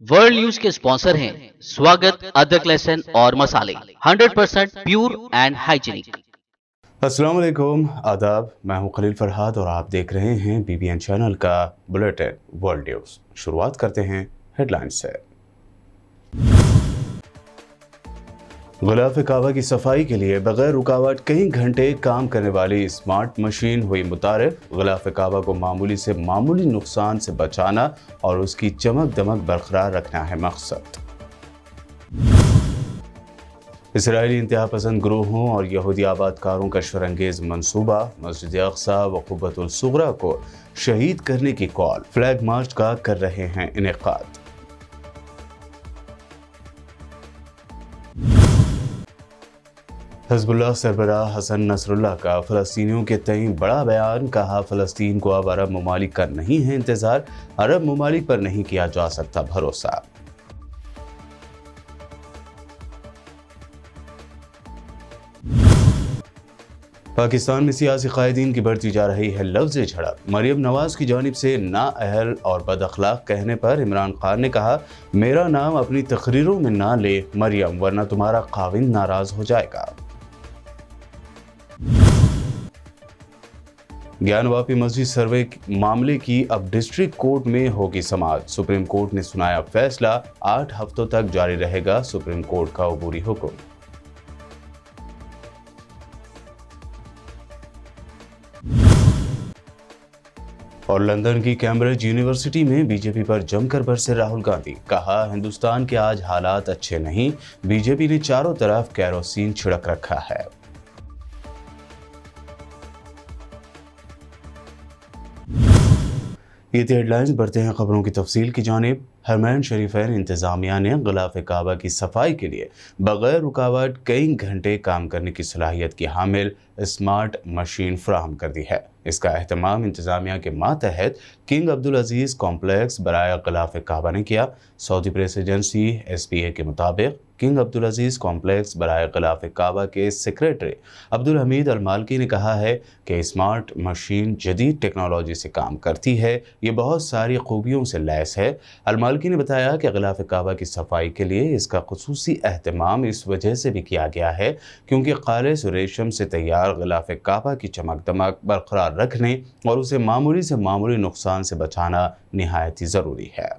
World news के sponsor हैं स्वागत, अदरक, लहसुन और मसाले 100% प्योर एंड हाइजीनिक। अस्सलाम वालेकुम, आदाब। मैं हूं खलील फरहाद और आप देख रहे हैं BBN चैनल का बुलेटिन वर्ल्ड न्यूज़। शुरुआत करते हैं हेडलाइंस से। ग़िलाफ़-ए-काबा की सफाई के लिए बगैर रुकावट कई घंटे काम करने वाली स्मार्ट मशीन हुई मुतारिफ। ग़िलाफ़-ए-काबा को मामूली से मामूली नुकसान से बचाना और उसकी चमक दमक बरकरार रखना है मकसद। इसराइली इंतहा पसंद ग्रोहों और यहूदी आबादकारों का शरंगेज मंसूबा, मस्जिद अक्सा व क़ुब्बतुल सुग़रा को शहीद करने की कॉल, फ्लैग मार्च का कर रहे हैं इनेकाद। हिज़्बुल्लाह सरबराह हसन नसरुल्लाह का फ़लस्तीनियों के तई बड़ा बयान, कहा फ़लस्तीन को अब अरब ममालिक का नहीं है इंतज़ार, अरब ममालिक पर नहीं किया जा सकता भरोसा। पाकिस्तान में सियासी कायदीन की बढ़ती जा रही है लफ्ज़ झड़प। मरियम नवाज की जानिब से नाअहल और बदअखलाक कहने पर इमरान खान ने कहा, मेरा नाम अपनी तकरीरों में ना ले मरियम, वरना तुम्हारा खाविंद नाराज हो जाएगा। ज्ञानवापी मस्जिद सर्वे मामले की अब डिस्ट्रिक्ट कोर्ट में होगी समाअत। सुप्रीम कोर्ट ने सुनाया फैसला, 8 हफ्तों तक जारी रहेगा सुप्रीम कोर्ट का अबूरी हुक्म। और लंदन की कैम्ब्रिज यूनिवर्सिटी में बीजेपी पर जमकर बरसे राहुल गांधी, कहा हिंदुस्तान के आज हालात अच्छे नहीं, बीजेपी ने चारों तरफ केरोसिन छिड़क रखा है। ये थी हेडलाइंस, बढ़ते हैं खबरों की तफसील की जानिब। हरमैन शरीफैन इंतज़ामिया ने ग़िलाफ़-ए-काबा की सफाई के लिए बग़ैर रुकावट कई घंटे काम करने की सलाहियत की हामिल स्मार्ट मशीन फराहम कर दी है। इसका एहतमाम इंतज़ामिया के मातहत किंग अब्दुल अजीज़ कॉम्प्लेक्स बराए ग़िलाफ़-ए-काबा ने किया। सऊदी प्रेस एजेंसी SPA के मुताबिक किंग अब्दुल अजीज़ कॉम्प्लेक्स बराए ग़िलाफ़-ए-काबा के सेक्रेटरी अब्दुल हमीद अल मालकी ने कहा है कि स्मार्ट मशीन जदीद टेक्नोलॉजी से काम करती है, ये बहुत सारी खूबियों से लैस है। अल मालकी ने बताया कि ग़िलाफ़-ए-काबा की सफाई के लिए इसका खुसूसी एहतमाम इस वजह से भी किया गया है क्योंकि खालिस रेशम से तैयार ग़िलाफ़-ए-काबा की चमक दमक बरकरार रखने और उसे मामूली से मामूली नुकसान से बचाना निहायत ही ज़रूरी है।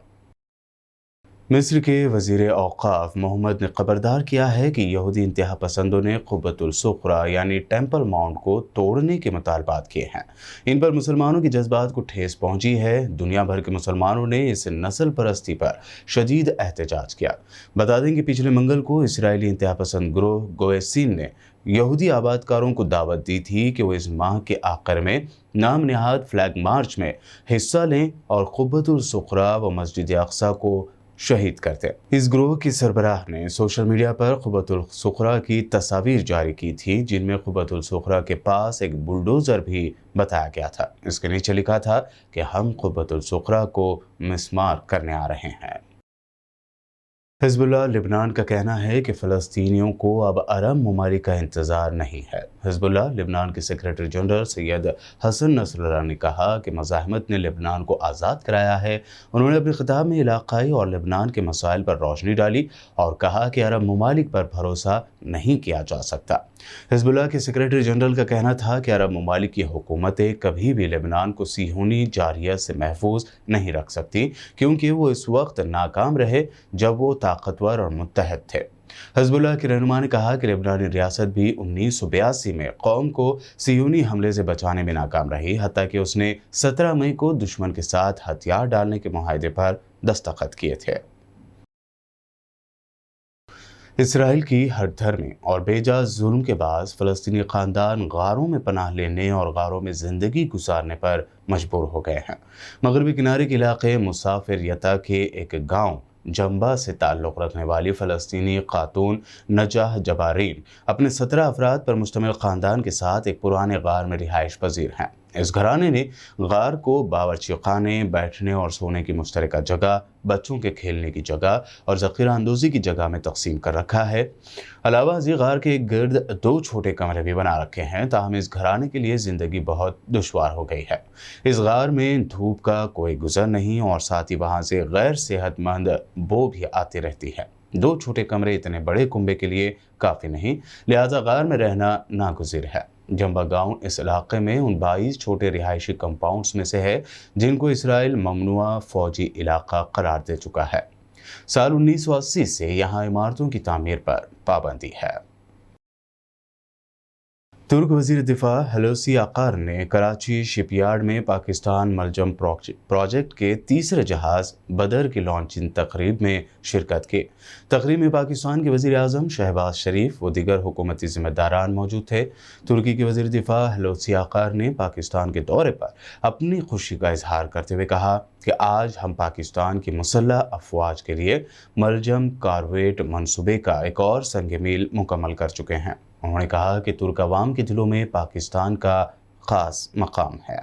मिस्र के वज़ीर औक़ाफ़ मोहम्मद ने खबरदार किया है कि यहूदी इंतहा पसंदों ने क़ुब्बतुल सुग़रा यानी टेम्पल माउंट को तोड़ने के मुतालबात किए हैं। इन पर मुसलमानों के जज्बात को ठेस पहुंची है। दुनिया भर के मुसलमानों ने इस नस्ल परस्ती पर शदीद एहतजाज किया। बता दें कि पिछले मंगल को इसराइली इंतहा पसंद ग्रोह गोएसिन ने यहूदी आबादकारों को दावत दी थी कि वो इस माह के आखिर में नाम निहाद फ्लैग मार्च में हिस्सा लें और क़ुब्बतुल सुग़रा व मस्जिद अक्सा को शहीद करते। इस ग्रोह की सरबराह ने सोशल मीडिया पर क़ुब्बतुल सुग़रा की तस्वीर जारी की थी, जिनमें क़ुब्बतुल सुग़रा के पास एक बुलडोज़र भी बताया गया था। इसके नीचे लिखा था कि हम क़ुब्बतुल सुग़रा को मिस्मार करने आ रहे हैं। हिज़्बुल्लाह लिबनान का कहना है कि फ़लस्तीनियों को अब अरब ममालिक का इंतज़ार नहीं है। हिज़्बुल्लाह लिबनान के secretary general Sayyed Hassan Nasrallah ने कहा कि मज़ाहमत ने लिबनान को आज़ाद कराया है। उन्होंने अपने खिताब में इलाक़ाई और लिबनान के मसाइल पर रोशनी डाली और कहा कि अरब ममालिक पर भरोसा नहीं किया जा सकता। हिज़्बुल्लाह के सेक्रेटरी जनरल का कहना था कि अरब ममालिक की हुकूमतें कभी भी लिबनान को सिहूनी जारियत से महफूज नहीं रख सकती क्योंकि वो इस वक्त नाकाम रहे जब वो ताकतवर और मुत्तहद थे। हिज़्बुल्लाह के रहनुमा ने कहा कि लिबनानी रियासत भी 1982 में कौम को सिहूनी हमले से बचाने में नाकाम रही, हत्ता कि उसने 17 मई को दुश्मन के साथ हथियार डालने के मुआहदे पर दस्तखत किए थे। इसराइल की हठधर्मी और बेजा जुल्म के बाद फ़लस्तीनी ख़ानदान गारों में पनाह लेने और गारों में ज़िंदगी गुजारने पर मजबूर हो गए हैं। मगरबी किनारे के इलाके मुसाफिर यता के एक गांव जंबा से ताल्लुक़ रखने वाली फ़लस्तीनी खातून नजाह जबारीन अपने 17 अफराद पर मुश्तमिल ख़ानदान के साथ एक पुराने गार में रिहाइश पजीर हैं। इस घराने ने गार को बावर्ची खाने, बैठने और सोने की मुश्तरका जगह, बच्चों के खेलने की जगह और ज़ख़ीरा अंदोज़ी की जगह में तकसीम कर रखा है। अलावा अजी गार के गिर्द 2 छोटे कमरे भी बना रखे हैं, ताहम इस घराने के लिए ज़िंदगी बहुत दुश्वार हो गई है। इस गार में धूप का कोई गुजर नहीं और साथ ही वहाँ से गैर सेहतमंद बो भी आती रहती है। 2 छोटे कमरे इतने बड़े कुंबे के लिए काफ़ी नहीं, लिहाजा गार में रहना नागुज़िर है। जंबा गांव इस इलाके में उन 22 छोटे रिहायशी कंपाउंड्स में से है जिनको इसराइल ममनुआ फौजी इलाका करार दे चुका है। साल 1980 से यहाँ इमारतों की तामीर पर पाबंदी है। तुर्क वज़ीर दिफा हलूसी आकार ने कराची शिपयार्ड में पाकिस्तान मलजम प्रोजेक्ट के तीसरे जहाज़ बदर की लॉन्चिंग तकरीब में शिरकत की। तकरीब में पाकिस्तान के वज़ीर आज़म शहबाज शरीफ व दीगर हुकूमती ज़िम्मेदारान मौजूद थे। तुर्की के वज़ीर दिफा हलूसी आकार ने पाकिस्तान के दौरे पर अपनी खुशी का इजहार करते हुए कहा कि आज हम पाकिस्तान की मुसल्लह अफवाज के लिए मलजम कारवेट मनसूबे का एक और संग मील मुकम्मल कर चुके हैं। उन्होंने कहा कि तुर्क अवाम के दिलों में पाकिस्तान का ख़ास मकाम है।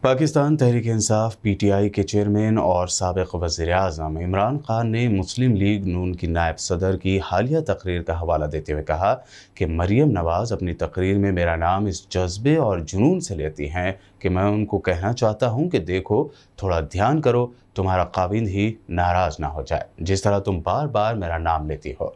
पाकिस्तान तहरीक इंसाफ PTI के चेयरमैन और साबिक़ वज़ीर आज़म इमरान खान ने मुस्लिम लीग नून की नायब सदर की हालिया तकरीर का हवाला देते हुए कहा कि मरियम नवाज़ अपनी तकरीर में मेरा नाम इस जज्बे और जुनून से लेती हैं कि मैं उनको कहना चाहता हूं कि देखो, थोड़ा ध्यान करो, तुम्हारा काबिंद ही नाराज़ ना हो जाए जिस तरह तुम बार बार मेरा नाम लेती हो।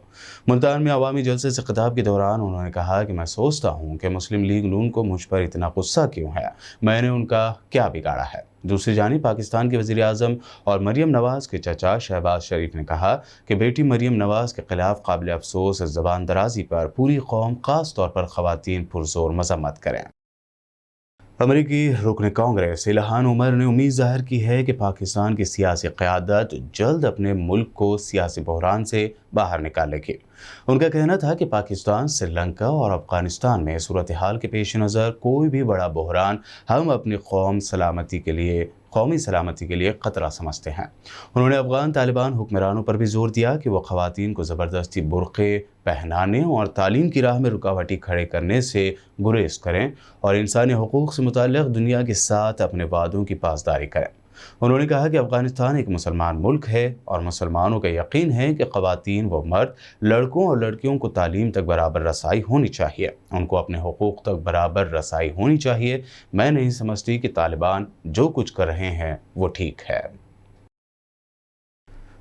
मुल्तान में अवामी जलसे से खिताब के दौरान उन्होंने कहा कि मैं सोचता हूँ कि मुस्लिम लीग नून को मुझ पर इतना गुस्सा क्यों है, मैंने उनका क्या बिगाड़ा है। दूसरी जानिब पाकिस्तान के वज़ीर आज़म और मरियम नवाज़ के चचा शहबाज शरीफ ने कहा कि बेटी मरियम नवाज़ के खिलाफ काबिल अफसोस ज़बान दराजी पर पूरी कौम ख़ास तौर पर ख़वातीन पुरज़ोर मज़म्मत करें। अमरीकी रुकन कांग्रेस इल्हान उमर ने उम्मीद ज़ाहिर की है कि पाकिस्तान की सियासी क़यादत जल्द अपने मुल्क को सियासी बहरान से बाहर निकालेगी। उनका कहना था कि पाकिस्तान, श्रीलंका और अफ़गानिस्तान में सूरत हाल के पेश नज़र कोई भी बड़ा बहरान हम अपनी कौमी सलामती के लिए ख़तरा समझते हैं। उन्होंने अफ़गान तालिबान हुक्मरानों पर भी जोर दिया कि वह ख़वातीन को ज़बरदस्ती बुर्क़े पहनाने और तालीम की राह में रुकावटें खड़े करने से गुरेज करें और इंसानी हुकूक़ से मुताल्लिक़ दुनिया के साथ अपने वादों की पासदारी करें। उन्होंने कहा कि अफ़गानिस्तान एक मुसलमान मुल्क है और मुसलमानों का यकीन है कि ख़वातीन व मर्द, लड़कों और लड़कियों को तालीम तक बराबर रसाई होनी चाहिए, उनको अपने हुकूक़ तक बराबर रसाई होनी चाहिए। मैं नहीं समझती कि तालिबान जो कुछ कर रहे हैं वो ठीक है।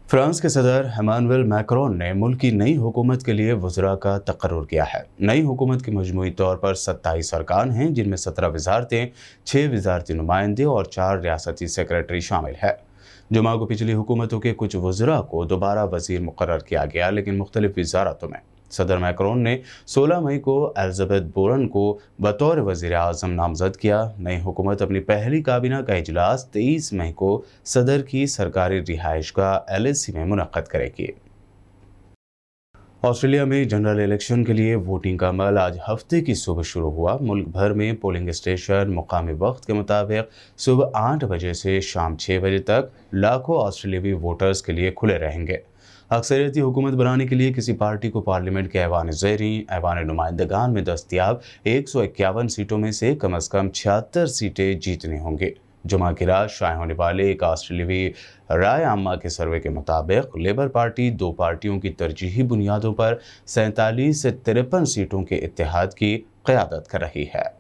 फ्रांस के सदर इमानुएल मैक्रोन ने मुल्क की नई हुकूमत के लिए वज़रा का तकर्रुर किया है। नई हुकूमत के मजमूई तौर पर 27 अरकान हैं, जिनमें 17 वज़ारतें, 6 वज़ारती नुमाइंदे और 4 रियासती सेक्रेटरी शामिल है। जुमा को पिछली हुकूमतों के कुछ वज़रा को दोबारा वज़ीर मुकर्रर किया गया, लेकिन मुख्तलिफ वज़ारतों में। सदर मैक्रोन ने 16 मई को एलिज़ाबेथ बोरन को बतौर वज़ीर आज़म नामज़द किया। नई हुकूमत अपनी पहली काबीना का इजलास 23 मई को सदर की सरकारी रिहाइशगाह LSE में मुनक़्क़द करेगी। ऑस्ट्रेलिया में जनरल इलेक्शन के लिए वोटिंग का अमल आज हफ्ते की सुबह शुरू हुआ। मुल्क भर में पोलिंग स्टेशन मुकामी वक्त के मुताबिक सुबह 8 बजे से शाम 6 बजे तक लाखों ऑस्ट्रेलियावी वोटर्स के लिए खुले रहेंगे। अक्सरियती हुकूमत बनाने के लिए किसी पार्टी को पार्लियामेंट के ऐवान नुमाइंदगान में दस्तियाब 151 सीटों में से कम 76 सीटें जीतनी होंगी। जुमा की रात शाये होने वाले एक ऑस्ट्रेलियावी राय आमा के सर्वे के मुताबिक लेबर पार्टी 2 पार्टियों की तरजीही बुनियादों पर 47 से 53 सीटों के इत्तेहाद की क़यादत कर रही है।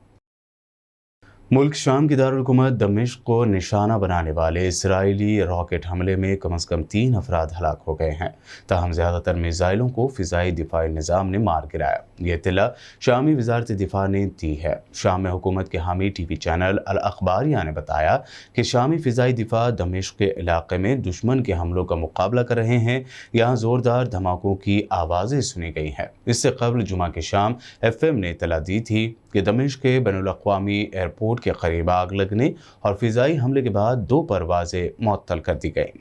मुल्क शाम की दारुल हुकूमत दमिश्क को निशाना बनाने वाले इसराइली रॉकेट हमले में कम से कम 3 अफराद हलाक हो गए हैं। ताहम ज़्यादातर मिसाइलों को फ़िज़ाई दिफाई निज़ाम ने मार गिराया। ये इत्तला शामी वज़ारत दिफा ने दी है। शाम में हुकूमत के हामी TV चैनल अल अखबारिया ने बताया कि शामी फ़िज़ाई दिफा दमिश्क के इलाके में दुश्मन के हमलों का मुकाबला कर रहे हैं। यहाँ ज़ोरदार धमाकों की आवाज़ें सुनी गई हैं। इससे कबल जुमा के शाम FM ने इत्तला दी थी कि दमिश्क के बैनुल-अक़वामी एयरपोर्ट के करीब आग लगने और फ़िज़ाई हमले के बाद 2 परवाज़ें मुअत्तल कर दी गईं।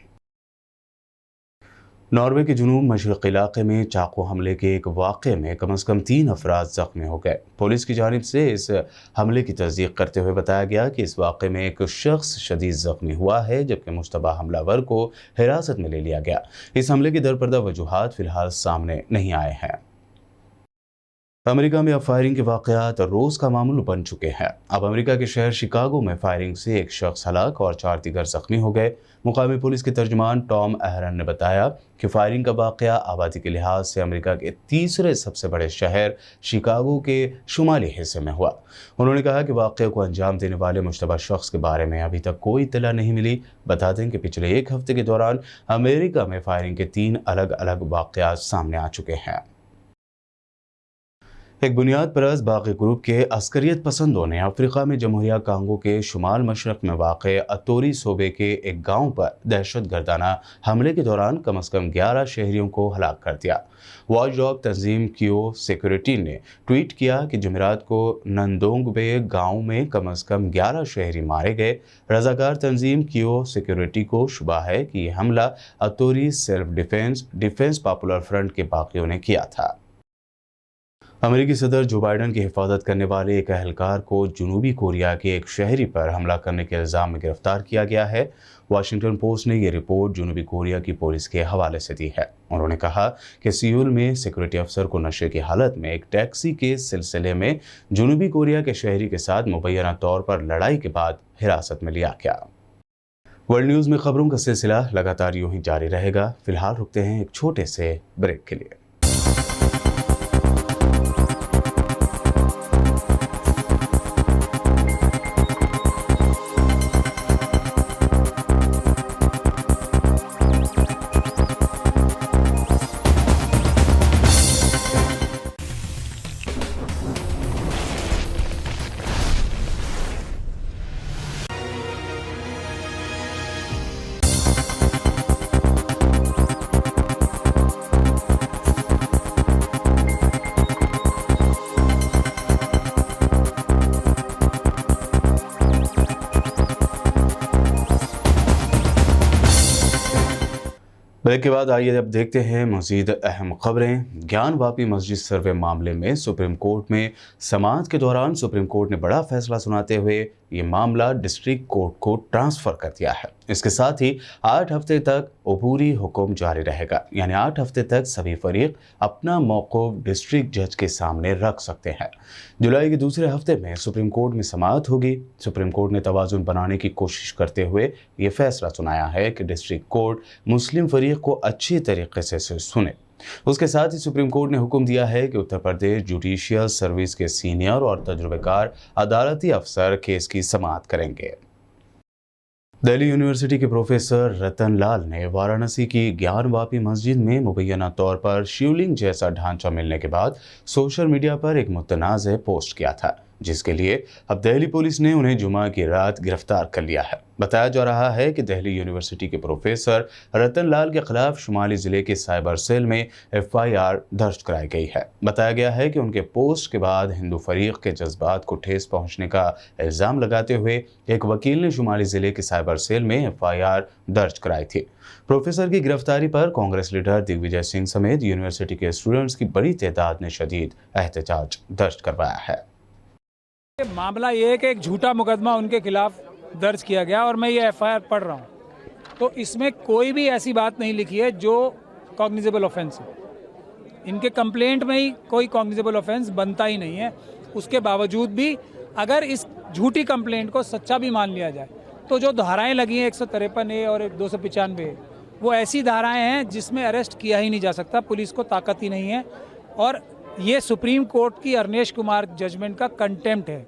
नॉर्वे के जुनूब मशरक़ी इलाके में चाकू हमले के एक वाक़े में कम से कम 3 अफराद ज़ख्मी हो गए। पुलिस की जानिब से इस हमले की तस्दीक करते हुए बताया गया कि इस वाक़े में एक शख्स शदीद ज़ख्मी हुआ है, जबकि मुश्तबा हमलावर को हिरासत में ले लिया गया। इस हमले की दरपर्दा वजूहात फ़िलहाल सामने नहीं आए हैं। अमेरिका में अब फायरिंग के वाक़यात रोज़ का मामूल बन चुके हैं। अब अमेरिका के शहर शिकागो में फायरिंग से एक शख्स हलाक और 4 दीगर जख्मी हो गए। मुकामी पुलिस के तर्जुमान टॉम एहरन ने बताया कि फायरिंग का वाक़या आबादी के लिहाज से अमेरिका के तीसरे सबसे बड़े शहर शिकागो के शुमाली हिस्से में हुआ। उन्होंने कहा कि वाक़ये को अंजाम देने वाले मुश्तबा शख्स के बारे में अभी तक कोई इत्तला नहीं मिली। बता दें कि पिछले एक हफ्ते के दौरान अमेरिका में फायरिंग के 3 अलग अलग वाक़यात सामने आ चुके हैं। एक बुनियाद परस्त बागी ग्रुप के अस्करियत पसंदों ने अफ्रीका में जमहूरिया कांगो के शुमाल मशरक में वाक़े अतोरी सूबे के एक गांव पर दहशत गर्दाना हमले के दौरान कम अज़ कम 11 शहरियों को हलाक कर दिया। वॉचडॉग तंजीम कियो सिक्योरिटी ने ट्वीट किया कि जुमेरात को नंदोंगबे गांव में कम अज़ कम 11 शहरी मारे गए। रजाकार तंजीम कियो सिक्योरिटी को शुबा है कि यह हमला अतोरी सेल्फ डिफेंस पॉपुलर फ्रंट के बागियों ने किया था। अमेरिकी सदर जो बाइडन की हिफाजत करने वाले एक एहलकार को जनूबी कोरिया के एक शहरी पर हमला करने के इल्ज़ाम में गिरफ्तार किया गया है। वाशिंगटन पोस्ट ने यह रिपोर्ट जनूबी कोरिया की पुलिस के हवाले से दी है। उन्होंने कहा कि सियोल में सिक्योरिटी अफसर को नशे की हालत में एक टैक्सी के सिलसिले में जनूबी कोरिया के शहरी के साथ मुबैना तौर पर लड़ाई के बाद हिरासत में लिया गया। वर्ल्ड न्यूज़ में खबरों का सिलसिला लगातार यूं ही जारी रहेगा। फिलहाल रुकते हैं एक छोटे से ब्रेक के लिए। ब्रेक के बाद आइए अब देखते हैं मज़ीद अहम खबरें। ज्ञानवापी मस्जिद सर्वे मामले में सुप्रीम कोर्ट में समाअत के दौरान सुप्रीम कोर्ट ने बड़ा फैसला सुनाते हुए ये मामला डिस्ट्रिक्ट कोर्ट को ट्रांसफ़र कर दिया है। इसके साथ ही 8 हफ्ते तक अबूरी हुक्म जारी रहेगा, यानी 8 हफ्ते तक सभी फरीक अपना मौक़िफ़ डिस्ट्रिक्ट जज के सामने रख सकते हैं। जुलाई के दूसरे हफ्ते में सुप्रीम कोर्ट में समाअत होगी। सुप्रीम कोर्ट ने तवाज़ुन बनाने की कोशिश करते हुए ये फैसला सुनाया है कि डिस्ट्रिक्ट कोर्ट मुस्लिम फरीक को अच्छी तरीके से सुने। उसके साथ ही सुप्रीम कोर्ट ने हुक्म दिया है कि उत्तर प्रदेश जुडिशियल सर्विस के सीनियर और तजुर्बेकार अदालती अफसर केस की समाअत करेंगे। दिल्ली यूनिवर्सिटी के प्रोफेसर रतन लाल ने वाराणसी की ज्ञानवापी मस्जिद में मुबैना तौर पर शिवलिंग जैसा ढांचा मिलने के बाद सोशल मीडिया पर एक मुतनाज़ पोस्ट किया था, जिसके लिए अब दिल्ली पुलिस ने उन्हें जुमा की रात गिरफ्तार कर लिया है। बताया जा रहा है कि दिल्ली यूनिवर्सिटी के प्रोफेसर रतन लाल के खिलाफ शुमाली ज़िले के साइबर सेल में FIR दर्ज कराई गई है। बताया गया है कि उनके पोस्ट के बाद हिंदू फरीक के जज्बात को ठेस पहुंचने का इल्ज़ाम लगाते हुए एक वकील ने शुमाली ज़िले के साइबर सेल में FIR दर्ज कराई थी। प्रोफेसर की गिरफ्तारी पर कांग्रेस लीडर दिग्विजय सिंह समेत यूनिवर्सिटी के स्टूडेंट्स की बड़ी तादाद ने शदीद एहतजाज दर्ज करवाया है। मामला ये है कि एक झूठा मुकदमा उनके खिलाफ दर्ज किया गया और मैं ये FIR पढ़ रहा हूँ, तो इसमें कोई भी ऐसी बात नहीं लिखी है जो कॉग्निजेबल ऑफेंस है। इनके कंप्लेंट में ही कोई कॉग्निजेबल ऑफेंस बनता ही नहीं है। उसके बावजूद भी अगर इस झूठी कंप्लेंट को सच्चा भी मान लिया जाए तो जो धाराएं लगी हैं 153A और 295A, वो ऐसी धाराएं हैं जिसमें अरेस्ट किया ही नहीं जा सकता। पुलिस को ताकत ही नहीं है। और ये सुप्रीम कोर्ट की अरनेश कुमार जजमेंट का कंटेम्प्ट है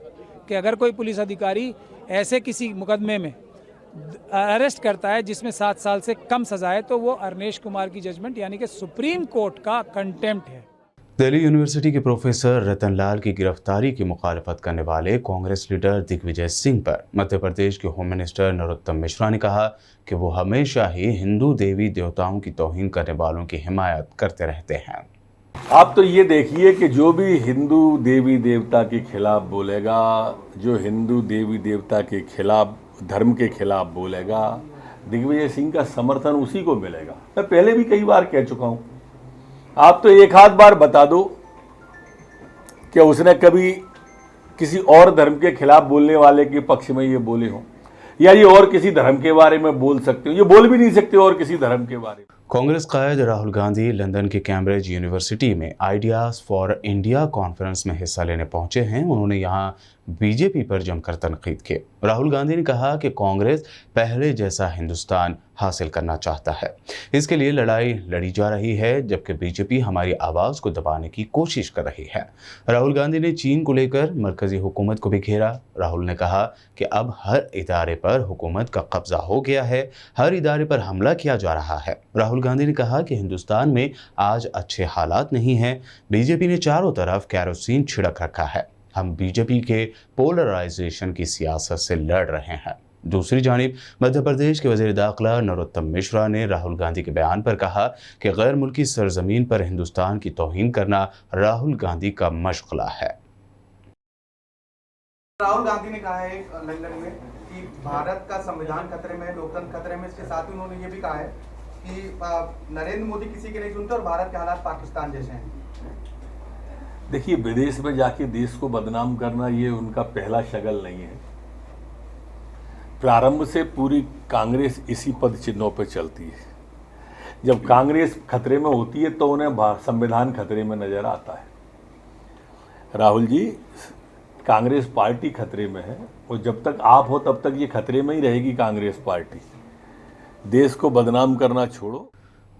कि अगर कोई पुलिस अधिकारी ऐसे किसी मुकदमे में अरेस्ट करता है जिसमें 7 साल से कम सजा है, तो वो अरनेश कुमार की जजमेंट यानी कि सुप्रीम कोर्ट का कंटेम्प्ट है। दिल्ली यूनिवर्सिटी के प्रोफेसर रतन लाल की गिरफ्तारी की मुखालफत करने वाले कांग्रेस लीडर दिग्विजय सिंह पर मध्य प्रदेश के होम मिनिस्टर नरोत्तम मिश्रा ने कहा कि वो हमेशा ही हिंदू देवी देवताओं की तौहीन करने वालों की हिमायत करते रहते हैं। आप तो ये देखिए कि जो भी हिंदू देवी देवता के खिलाफ बोलेगा, जो हिंदू देवी देवता के खिलाफ, धर्म के खिलाफ बोलेगा, दिग्विजय सिंह का समर्थन उसी को मिलेगा। मैं पहले भी कई बार कह चुका हूं। आप तो एक आध बार बता दो कि उसने कभी किसी और धर्म के खिलाफ बोलने वाले के पक्ष में ये बोले हों, या ये और किसी धर्म के बारे में बोल सकते हो। ये बोल भी नहीं सकते और किसी धर्म के बारे में। कांग्रेस कायद राहुल गांधी लंदन के कैम्ब्रिज यूनिवर्सिटी में आइडियाज़ फॉर इंडिया कॉन्फ्रेंस में हिस्सा लेने पहुंचे हैं। उन्होंने यहां बीजेपी पर जमकर तनकीद की। राहुल गांधी ने कहा कि कांग्रेस पहले जैसा हिंदुस्तान हासिल करना चाहता है, इसके लिए लड़ाई लड़ी जा रही है, जबकि बीजेपी हमारी आवाज़ को दबाने की कोशिश कर रही है। राहुल गांधी ने चीन को लेकर मरकजी हुकूमत को भी घेरा। राहुल ने कहा कि अब हर इदारे पर हुकूमत का कब्जा हो गया है, हर इदारे पर हमला किया जा रहा है। राहुल गांधी ने कहा कि हिंदुस्तान में आज अच्छे हालात नहीं हैं। बीजेपी ने चारों तरफ कैरोसिन छिड़क रखा है। हम बीजेपी के पोलराइजेशन की सियासत से लड़ रहे हैं। दूसरी जानिब मध्य प्रदेश के वज़ीर दाखिला नरोत्तम मिश्रा ने राहुल गांधी के बयान पर कहा कि गैर मुल्की सरजमीन पर हिंदुस्तान की तौहीन करना राहुल गांधी का मशगला है। राहुल गांधी ने कहा है लंदन में कि भारत का संविधान खतरे में है, लोकतंत्र खतरे में। इसके साथ ही उन्होंने ये भी कहा है कि नरेंद्र मोदी किसी के नहीं सुनते और भारत के हालात पाकिस्तान जैसे हैं। देखिए, विदेश में जाके देश को बदनाम करना ये उनका पहला शगल नहीं है। प्रारंभ से पूरी कांग्रेस इसी पद चिन्हों पर चलती है। जब कांग्रेस खतरे में होती है तो उन्हें संविधान खतरे में नजर आता है। राहुल जी, कांग्रेस पार्टी खतरे में है और जब तक आप हो तब तक ये खतरे में ही रहेगी कांग्रेस पार्टी। देश को बदनाम करना छोड़ो।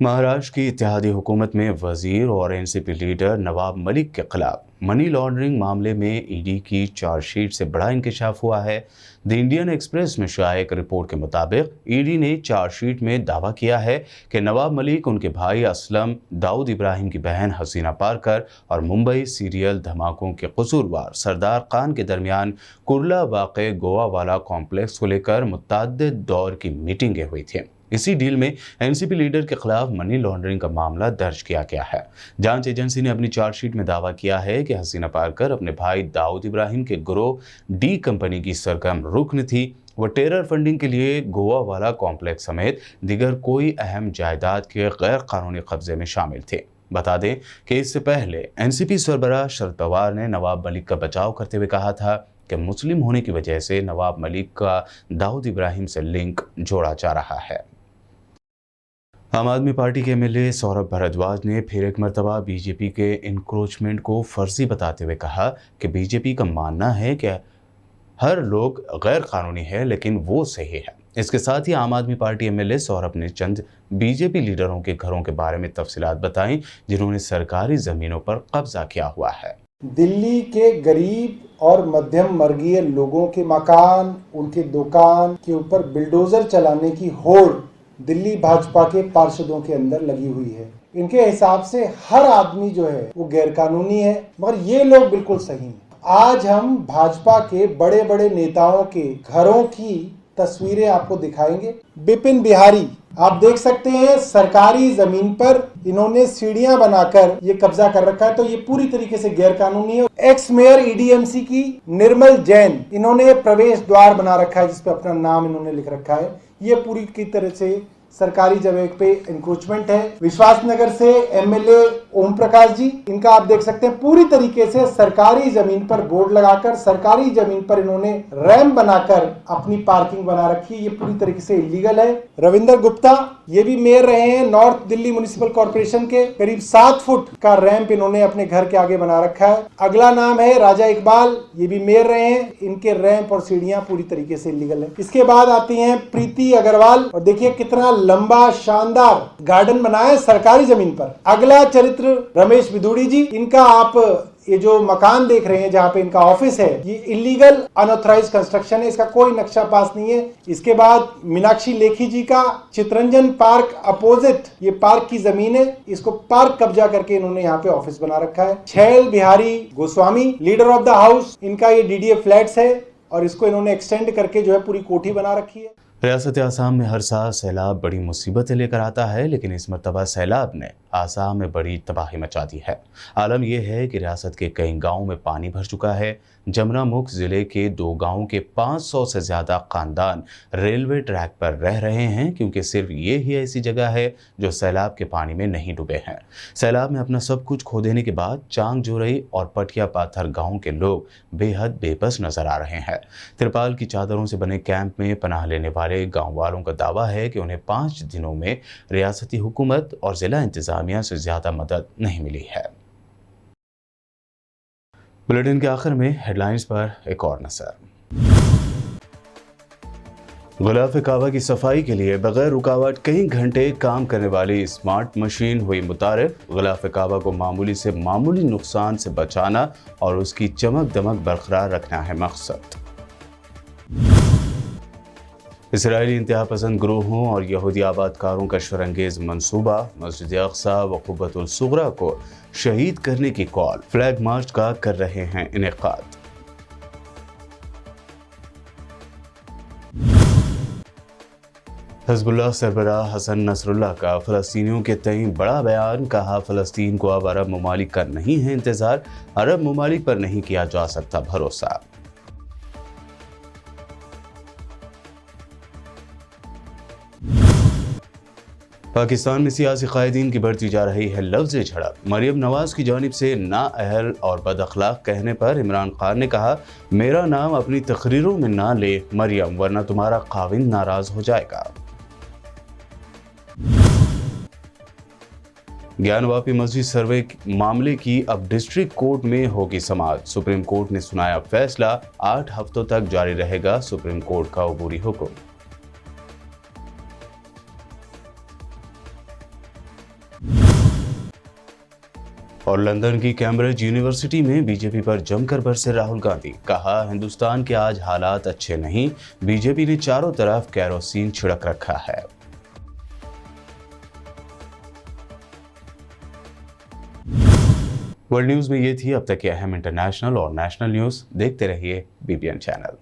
महाराष्ट्र की इत्तेहादी हुकूमत में वजीर और एनसीपी लीडर नवाब मलिक के खिलाफ मनी लॉन्ड्रिंग मामले में ईडी की चार्जशीट से बड़ा इंकशाफ हुआ है। द इंडियन एक्सप्रेस में शाया एक रिपोर्ट के मुताबिक ईडी ने चार्जशीट में दावा किया है कि नवाब मलिक उनके भाई असलम, दाऊद इब्राहिम की बहन हसीना पारकर और मुंबई सीरियल धमाकों के कसूरवार सरदार खान के दरमियान कुर्ला वाक़े गोवा वाला कॉम्प्लेक्स को लेकर मुतअद्दिद दौर की मीटिंगें हुई थी। इसी डील में एनसीपी लीडर के खिलाफ मनी लॉन्ड्रिंग का मामला दर्ज किया गया है। जांच एजेंसी ने अपनी चार्जशीट में दावा किया है कि हसीना पारकर अपने भाई दाऊद इब्राहिम के गिरोह डी कंपनी की सरगर्म रुकन थी। वह टेरर फंडिंग के लिए गोवा वाला कॉम्प्लेक्स समेत दिगर कोई अहम जायदाद के गैर कानूनी कब्जे में शामिल थे। बता दें कि इससे पहले एनसीपी सरबराह शरद पवार ने नवाब मलिक का बचाव करते हुए कहा था कि मुस्लिम होने की वजह से नवाब मलिक का दाऊद इब्राहिम से लिंक जोड़ा जा रहा है। आम आदमी पार्टी के एमएलए सौरभ भारद्वाज ने फिर एक मरतबा बीजेपी के इंक्रोचमेंट को फर्जी बताते हुए कहा कि बीजेपी का मानना है कि हर लोग गैर कानूनी है लेकिन वो सही है। इसके साथ ही आम आदमी पार्टी एमएलए सौरभ ने चंद बीजेपी लीडरों के घरों के बारे में तफसीलात बताई जिन्होंने सरकारी जमीनों पर कब्जा किया हुआ है। दिल्ली के गरीब और मध्यम वर्गीय लोगों के मकान, उनके दुकान के ऊपर बिल्डोजर चलाने की होड़ दिल्ली भाजपा के पार्षदों के अंदर लगी हुई है। इनके हिसाब से हर आदमी जो है वो गैरकानूनी है, मगर ये लोग बिल्कुल सही हैं। आज हम भाजपा के बड़े बड़े नेताओं के घरों की तस्वीरें आपको दिखाएंगे। बिपिन बिहारी, आप देख सकते हैं सरकारी जमीन पर इन्होंने सीढ़ियां बनाकर ये कब्जा कर रखा है, तो ये पूरी तरीके से गैरकानूनी है। एक्स मेयर ईडीएमसी की निर्मल जैन, इन्होंने प्रवेश द्वार बना रखा है जिसपे अपना नाम इन्होंने लिख रखा है। ये पूरी की तरह से सरकारी जगह पे इंक्रोचमेंट है। विश्वास नगर से एमएलए ओम प्रकाश जी, इनका आप देख सकते हैं पूरी तरीके से सरकारी जमीन पर बोर्ड लगाकर सरकारी जमीन पर इन्होंने रैंप बनाकर अपनी पार्किंग बना रखी है। ये पूरी तरीके से इलीगल है। रविंदर गुप्ता, ये भी मेयर रहे हैं नॉर्थ दिल्ली म्युनिसिपल कॉर्पोरेशन के। करीब 7 फुट का रैंप इन्होंने अपने घर के आगे बना रखा है। अगला नाम है राजा इकबाल, ये भी मेयर रहे हैं। इनके रैंप और सीढ़ियां पूरी तरीके से इलीगल है। इसके बाद आती हैं प्रीति अग्रवाल, और देखिए कितना लंबा शानदार गार्डन बनाया है सरकारी जमीन पर। अगला चरित्र रमेश बिदुड़ी जी, इनका आप ये जो मकान देख रहे हैं जहाँ पे इनका ऑफिस है, ये इलीगल अनऑथराइज्ड कंस्ट्रक्शन है, इसका कोई नक्शा पास नहीं है। इसके बाद मीनाक्षी लेखी जी का चितरंजन पार्क अपोजिट, ये पार्क की जमीन है, इसको पार्क कब्जा करके इन्होंने यहाँ पे ऑफिस बना रखा है। छैल Bihari Goswami, leader of the house, इनका ये डीडीए फ्लैट्स है और इसको इन्होंने एक्सटेंड करके जो है पूरी कोठी बना रखी है। रियासत आसाम में हर साल सैलाब बड़ी मुसीबतें लेकर आता है, लेकिन इस मरतबा सैलाब ने आसाम में बड़ी तबाही मचा दी है। आलम यह है कि रियासत के कई गांवों में पानी भर चुका है। जमुनामुख जिले के 2 गांवों के 500 से ज़्यादा खानदान रेलवे ट्रैक पर रह रहे हैं, क्योंकि सिर्फ ये ही ऐसी जगह है जो सैलाब के पानी में नहीं डूबे हैं। सैलाब में अपना सब कुछ खो देने के बाद चांग जोरई और पटिया पाथर गांव के लोग बेहद बेबस नजर आ रहे हैं। तिरपाल की चादरों से बने कैंप में पनाह लेने वाले गांव वालों का दावा है कि उन्हें 5 दिनों में रियासती हुकूमत और जिला इंतजामिया से ज्यादा मदद नहीं मिली है। बुलेटिन के आखिर में हेडलाइंस पर एक और नजर। गुलाफ काबा की सफाई के लिए बगैर रुकावट कई घंटे काम करने वाली स्मार्ट मशीन हुई मुतारिफ। गुलाफ काबा को मामूली से मामूली नुकसान से बचाना और उसकी चमक दमक बरकरार रखना है मकसद। इसराइली इंतहा पसंद ग्रोहों और यहूदी आबादकारों का शरंगेज मंसूबा, मस्जिद अक्सा व कुब्बतुल सुगरा को शहीद करने की कॉल, फ्लैग मार्च का कर रहे हैं इनेकाद। हिज़्बुल्लाह सरबराह हसन नसरुल्लाह का फ़लस्तीनियों के तई बड़ा बयान, कहा फ़लस्तीन को अब अरब ममालिक का नहीं है इंतज़ार, अरब ममालिक पर नहीं किया जा सकता भरोसा। पाकिस्तान में सियासी कायदीन की बढ़ती जा रही है लफ्ज़ झड़प। मरियम नवाज की जानिब से नाअहल और बदअखलाक कहने पर इमरान खान ने कहा, मेरा नाम अपनी तकरीरों में ना ले मरियम, वरना तुम्हारा खाविंद नाराज हो जाएगा। ज्ञानवापी मस्जिद सर्वे मामले की अब डिस्ट्रिक्ट कोर्ट में होगी समाअत। सुप्रीम कोर्ट ने सुनाया फैसला, 8 हफ्तों तक जारी रहेगा सुप्रीम कोर्ट का अबूरी हुक्म। और लंदन की कैम्ब्रिज यूनिवर्सिटी में बीजेपी पर जमकर बरसे राहुल गांधी, कहा हिंदुस्तान के आज हालात अच्छे नहीं, बीजेपी ने चारों तरफ केरोसिन छिड़क रखा है। वर्ल्ड न्यूज में ये थी अब तक की अहम इंटरनेशनल और नेशनल न्यूज। देखते रहिए BBN चैनल।